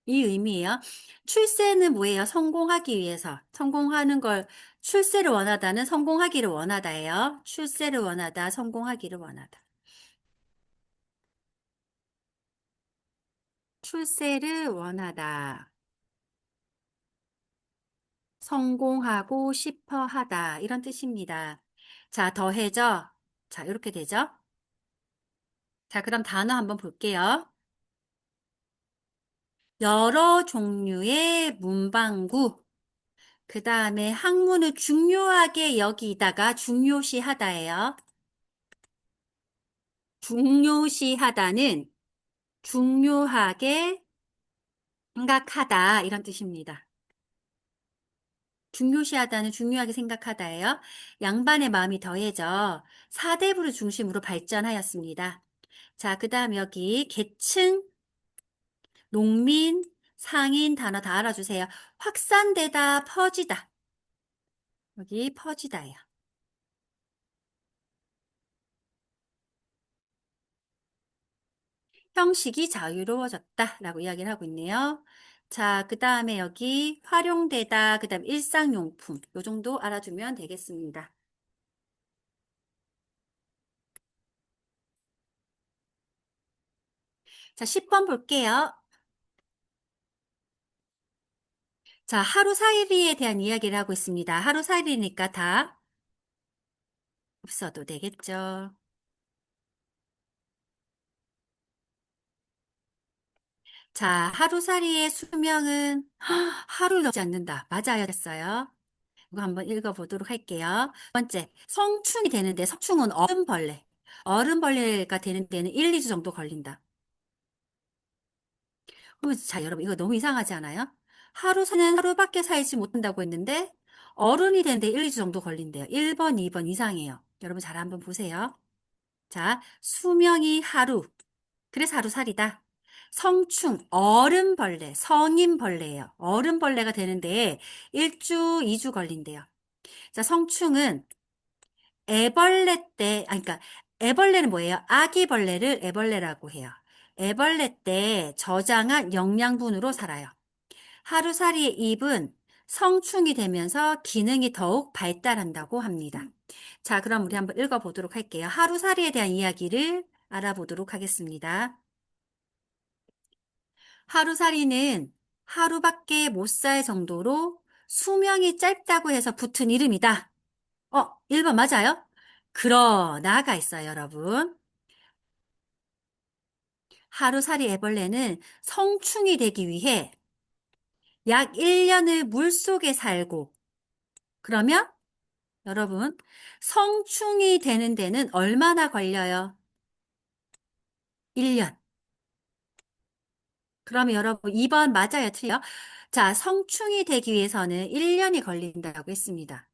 이 의미예요. 출세는 뭐예요? 성공하기 위해서. 성공하는 걸 출세를 원하다는 성공하기를 원하다예요. 출세를 원하다, 성공하기를 원하다. 출세를 원하다. 성공하고 싶어 하다. 이런 뜻입니다. 자, 더해져. 자, 이렇게 되죠? 자, 그럼 단어 한번 볼게요. 여러 종류의 문방구. 그 다음에 학문을 중요하게 여기다가 중요시하다예요. 중요시하다는 중요하게 생각하다 이런 뜻입니다. 중요시하다는 중요하게 생각하다예요. 양반의 마음이 더해져 사대부를 중심으로 발전하였습니다. 자, 그 다음 여기 계층 농민, 상인 단어 다 알아주세요. 확산되다, 퍼지다. 여기 퍼지다예요. 형식이 자유로워졌다라고 이야기를 하고 있네요. 자, 그 다음에 여기 활용되다, 그 다음 일상용품. 요 정도 알아두면 되겠습니다. 자, 10번 볼게요. 자, 하루살이에 대한 이야기를 하고 있습니다. 하루살이니까 다 없어도 되겠죠. 자, 하루살이의 수명은 하루를 넘지 않는다. 맞아야겠어요. 이거 한번 읽어보도록 할게요. 첫 번째, 성충이 되는데 성충은 어른벌레. 어른벌레가 되는 데는 1, 2주 정도 걸린다. 자, 여러분, 이거 너무 이상하지 않아요? 하루 사는 하루밖에 살지 못한다고 했는데 어른이 되는데 1, 2주 정도 걸린대요. 1번, 2번 이상해요. 여러분 잘 한번 보세요. 자, 수명이 하루. 그래서 하루살이다. 성충, 어른벌레, 성인벌레예요. 어른벌레가 되는데 1주, 2주 걸린대요. 자, 성충은 애벌레 때, 그러니까 애벌레는 뭐예요? 아기벌레를 애벌레라고 해요. 애벌레 때 저장한 영양분으로 살아요. 하루살이의 잎은 성충이 되면서 기능이 더욱 발달한다고 합니다. 자, 그럼 우리 한번 읽어보도록 할게요. 하루살이에 대한 이야기를 알아보도록 하겠습니다. 하루살이는 하루밖에 못 살 정도로 수명이 짧다고 해서 붙은 이름이다. 1번 맞아요? 그러나가 있어요, 여러분. 하루살이 애벌레는 성충이 되기 위해 약 1년을 물속에 살고, 그러면 여러분, 성충이 되는 데는 얼마나 걸려요? 1년. 그러면 여러분, 2번 맞아요, 틀려? 자, 성충이 되기 위해서는 1년이 걸린다고 했습니다.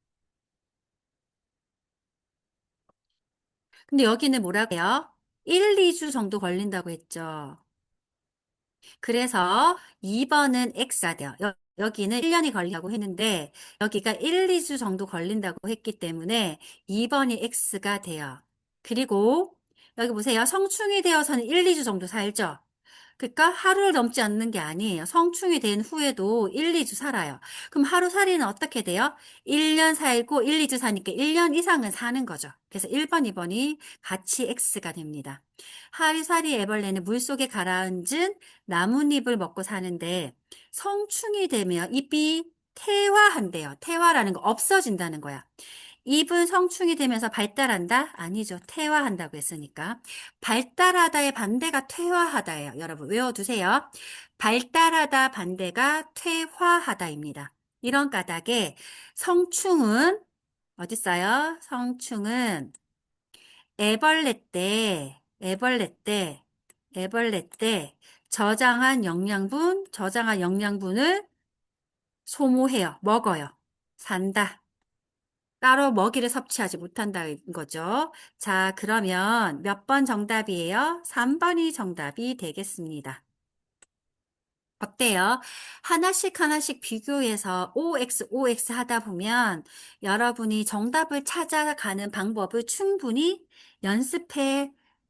근데 여기는 뭐라고 해요? 1, 2주 정도 걸린다고 했죠. 그래서 2번은 X가 돼요. 여기는 1년이 걸린다고 했는데 여기가 1, 2주 정도 걸린다고 했기 때문에 2번이 X가 돼요. 그리고 여기 보세요. 성충이 되어서는 1, 2주 정도 살죠. 그러니까 하루를 넘지 않는 게 아니에요. 성충이 된 후에도 1, 2주 살아요. 그럼 하루살이는 어떻게 돼요? 1년 살고 1, 2주 사니까 1년 이상은 사는 거죠. 그래서 1번, 2번이 같이 X가 됩니다. 하루살이 애벌레는 물속에 가라앉은 나뭇잎을 먹고 사는데 성충이 되면 잎이 퇴화한대요. 퇴화라는 거 없어진다는 거야. 잎은 성충이 되면서 발달한다? 아니죠. 퇴화한다고 했으니까. 발달하다의 반대가 퇴화하다예요. 여러분 외워두세요. 발달하다 반대가 퇴화하다입니다. 이런 까닭에 성충은 어디 있어요? 성충은 애벌레 때 저장한 영양분을 소모해요. 먹어요. 산다. 따로 먹이를 섭취하지 못한다는 거죠. 자, 그러면 몇 번 정답이에요? 3번이 정답이 되겠습니다. 어때요? 하나씩 하나씩 비교해서 OX, OX 하다 보면 여러분이 정답을 찾아가는 방법을 충분히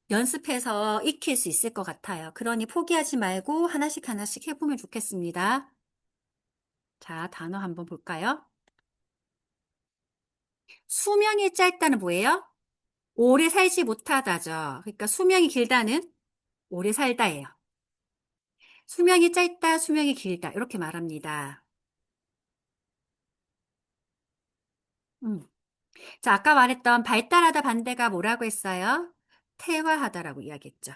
연습해서 익힐 수 있을 것 같아요. 그러니 포기하지 말고 하나씩 하나씩 해보면 좋겠습니다. 자, 단어 한번 볼까요? 수명이 짧다는 뭐예요? 오래 살지 못하다죠. 그러니까 수명이 길다는 오래 살다예요. 수명이 짧다, 수명이 길다. 이렇게 말합니다. 음. 자, 아까 말했던 발달하다 반대가 뭐라고 했어요? 퇴화하다라고 이야기했죠.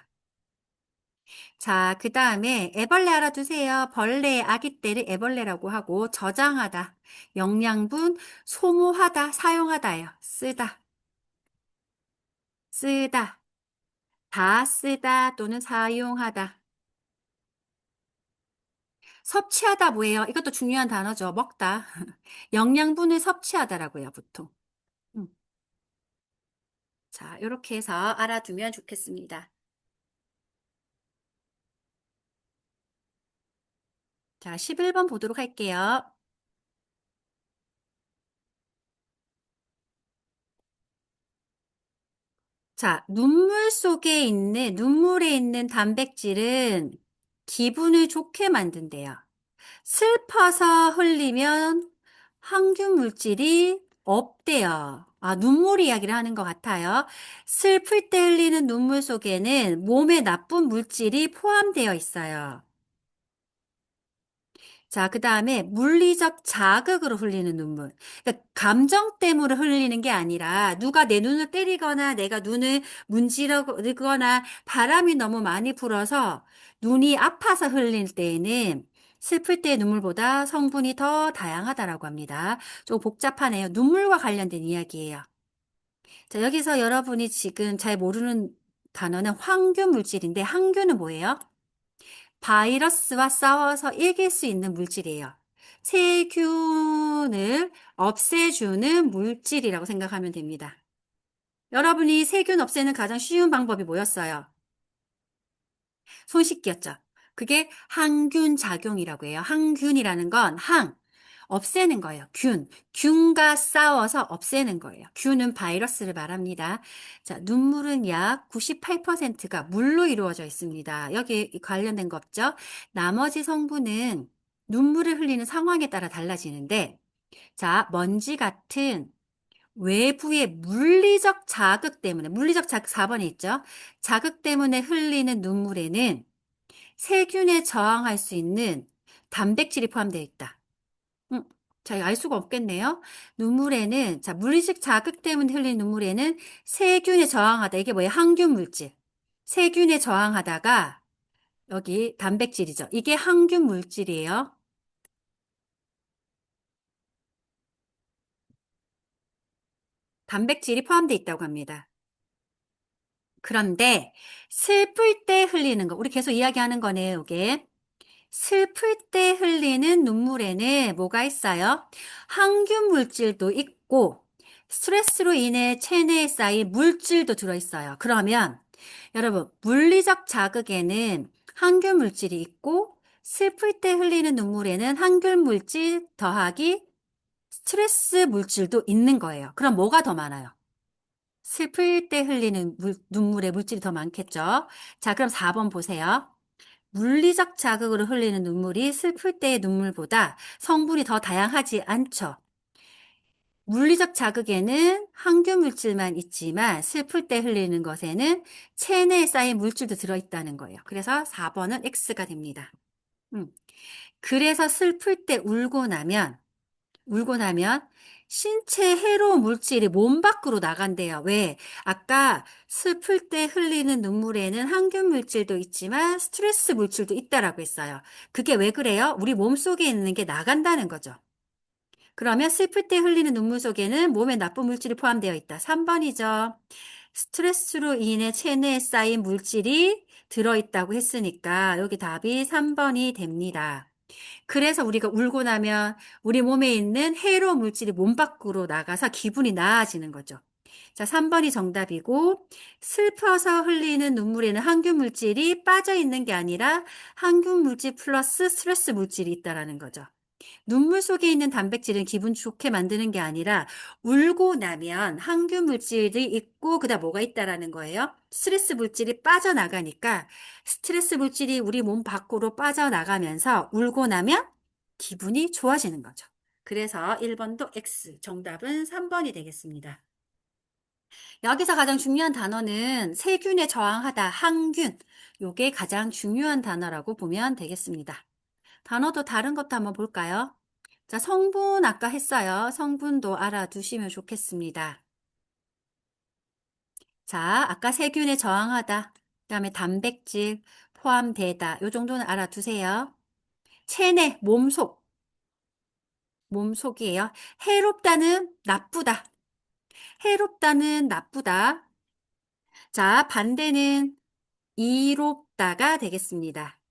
자, 그 다음에 애벌레 알아두세요. 벌레의 아기 때를 애벌레라고 하고 저장하다, 영양분, 소모하다, 사용하다예요. 쓰다, 다 쓰다 또는 사용하다. 섭취하다 뭐예요? 이것도 중요한 단어죠. 먹다. 영양분을 섭취하다라고요, 보통. 음. 자, 이렇게 해서 알아두면 좋겠습니다. 자, 11번 보도록 할게요. 자, 눈물에 있는 단백질은 기분을 좋게 만든대요. 슬퍼서 흘리면 항균 물질이 없대요. 아, 눈물 이야기를 하는 것 같아요. 슬플 때 흘리는 눈물 속에는 몸에 나쁜 물질이 포함되어 있어요. 자, 그 다음에 물리적 자극으로 흘리는 눈물. 그러니까 감정 때문에 흘리는 게 아니라 누가 내 눈을 때리거나 내가 눈을 문지르거나 바람이 너무 많이 불어서 눈이 아파서 흘릴 때에는 슬플 때의 눈물보다 성분이 더 다양하다라고 합니다. 좀 복잡하네요. 눈물과 관련된 이야기예요. 자, 여기서 여러분이 지금 잘 모르는 단어는 황균 물질인데 항균은 뭐예요? 바이러스와 싸워서 이길 수 있는 물질이에요. 세균을 없애주는 물질이라고 생각하면 됩니다. 여러분이 세균 없애는 가장 쉬운 방법이 뭐였어요? 손 씻기였죠. 그게 항균 작용이라고 해요. 항균이라는 건 없애는 거예요. 균과 싸워서 없애는 거예요. 균은 바이러스를 말합니다. 자, 눈물은 약 98%가 물로 이루어져 있습니다. 여기 관련된 거 없죠? 나머지 성분은 눈물을 흘리는 상황에 따라 달라지는데, 자, 먼지 같은 외부의 물리적 자극 때문에, 물리적 자극 4번에 있죠? 자극 때문에 흘리는 눈물에는 세균에 저항할 수 있는 단백질이 포함되어 있다. 음, 자, 이거 알 수가 없겠네요. 눈물에는, 자, 물리적 자극 때문에 흘린 눈물에는 세균에 저항하다. 이게 뭐예요? 항균 물질. 세균에 저항하다가 여기 단백질이죠. 이게 항균 물질이에요. 단백질이 포함되어 있다고 합니다. 그런데 슬플 때 흘리는 거, 우리 계속 이야기하는 거네요, 이게. 슬플 때 흘리는 눈물에는 뭐가 있어요? 항균 물질도 있고 스트레스로 인해 체내에 쌓인 물질도 들어있어요. 그러면 여러분, 물리적 자극에는 항균 물질이 있고 슬플 때 흘리는 눈물에는 항균 물질 더하기 스트레스 물질도 있는 거예요. 그럼 뭐가 더 많아요? 슬플 때 흘리는 눈물의 물질이 더 많겠죠? 자, 그럼 4번 보세요. 물리적 자극으로 흘리는 눈물이 슬플 때의 눈물보다 성분이 더 다양하지 않죠. 물리적 자극에는 항균 물질만 있지만 슬플 때 흘리는 것에는 체내에 쌓인 물질도 들어있다는 거예요. 그래서 4번은 X가 됩니다. 음. 그래서 슬플 때 울고 나면 신체 해로운 물질이 몸 밖으로 나간대요. 왜? 아까 슬플 때 흘리는 눈물에는 항균 물질도 있지만 스트레스 물질도 있다라고 했어요. 그게 왜 그래요? 우리 몸 속에 있는 게 나간다는 거죠. 그러면 슬플 때 흘리는 눈물 속에는 몸에 나쁜 물질이 포함되어 있다. 3번이죠. 스트레스로 인해 체내에 쌓인 물질이 들어있다고 했으니까 여기 답이 3번이 됩니다. 그래서 우리가 울고 나면 우리 몸에 있는 해로운 물질이 몸 밖으로 나가서 기분이 나아지는 거죠. 자, 3번이 정답이고 슬퍼서 흘리는 눈물에는 항균 물질이 빠져 있는 게 아니라 항균 물질 플러스 스트레스 물질이 있다라는 거죠. 눈물 속에 있는 단백질은 기분 좋게 만드는 게 아니라 울고 나면 항균 물질이 있고 그다음 뭐가 있다라는 거예요. 스트레스 물질이 빠져나가니까 스트레스 물질이 우리 몸 밖으로 빠져나가면서 울고 나면 기분이 좋아지는 거죠. 그래서 1번도 X, 정답은 3번이 되겠습니다. 여기서 가장 중요한 단어는 세균에 저항하다, 항균. 요게 가장 중요한 단어라고 보면 되겠습니다. 단어도 다른 것도 한번 볼까요? 자, 성분 아까 했어요. 성분도 알아두시면 좋겠습니다. 자, 아까 세균에 저항하다, 그다음에 단백질 포함되다. 요 정도는 알아두세요. 체내, 몸속이에요. 해롭다는 나쁘다. 해롭다는 나쁘다. 자, 반대는 이롭다가 되겠습니다.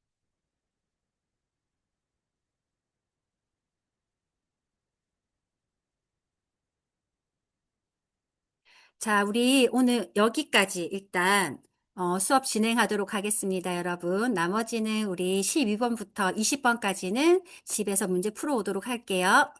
자, 우리 오늘 여기까지 일단 수업 진행하도록 하겠습니다, 여러분. 나머지는 우리 12번부터 20번까지는 집에서 문제 풀어 오도록 할게요.